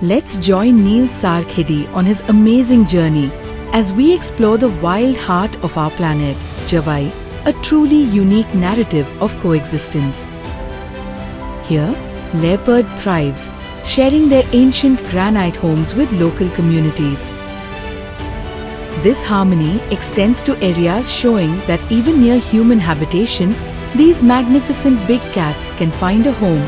Let's join Neel Sarkhedi on his amazing journey as we explore the wild heart of our planet, Jawai, a truly unique narrative of coexistence. Here, leopard thrives, sharing their ancient granite homes with local communities. This harmony extends to areas showing that even near human habitation, these magnificent big cats can find a home.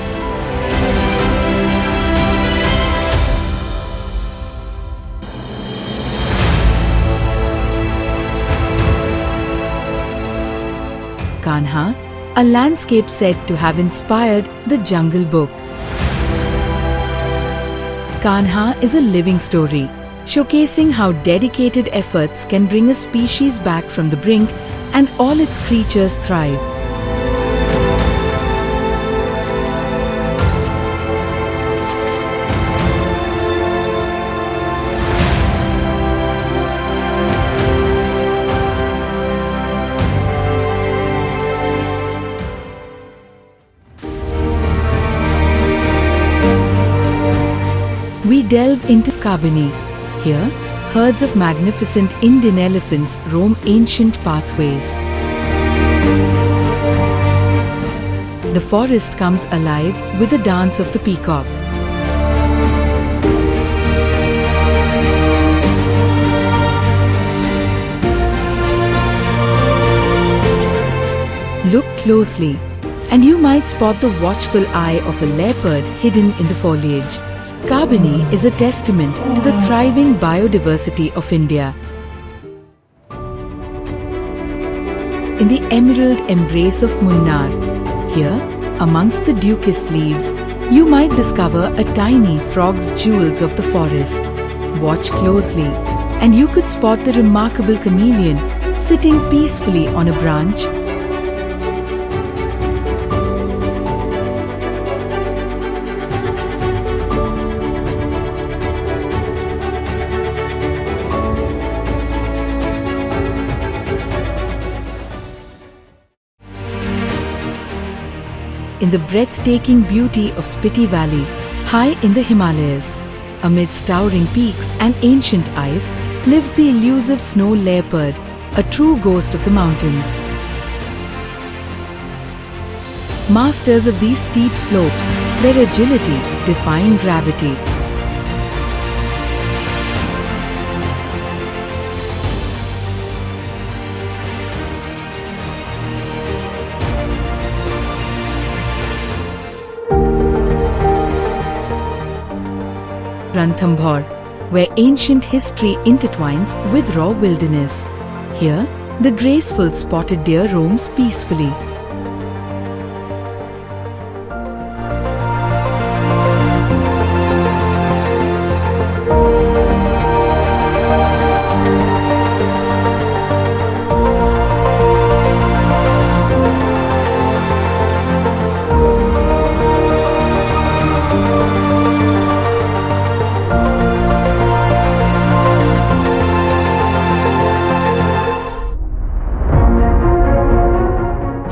Kanha, a landscape said to have inspired the Jungle Book. Kanha is a living story, showcasing how dedicated efforts can bring a species back from the brink and all its creatures thrive. We delve into Kabini. Here, herds of magnificent Indian elephants roam ancient pathways. The forest comes alive with the dance of the peacock. Look closely, and you might spot the watchful eye of a leopard hidden in the foliage. Kabini is a testament to the thriving biodiversity of India. In the emerald embrace of Munnar, here, amongst the ducus leaves, you might discover a tiny frog's jewels of the forest. Watch closely, and you could spot the remarkable chameleon sitting peacefully on a branch. In the breathtaking beauty of Spiti Valley, high in the Himalayas, amidst towering peaks and ancient ice, lives the elusive snow leopard, a true ghost of the mountains. Masters of these steep slopes, their agility defying gravity. Ranthambhore, where ancient history intertwines with raw wilderness. Here, the graceful spotted deer roams peacefully.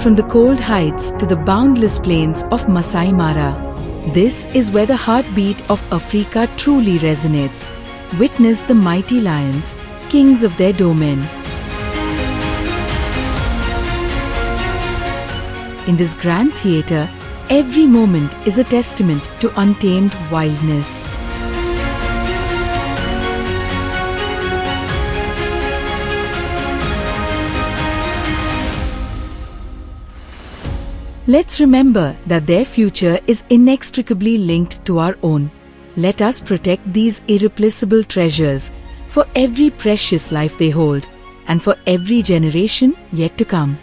From the cold heights to the boundless plains of Masai Mara, this is where the heartbeat of Africa truly resonates. Witness the mighty lions, kings of their domain. In this grand theatre, every moment is a testament to untamed wildness. Let's remember that their future is inextricably linked to our own. Let us protect these irreplaceable treasures for every precious life they hold and for every generation yet to come.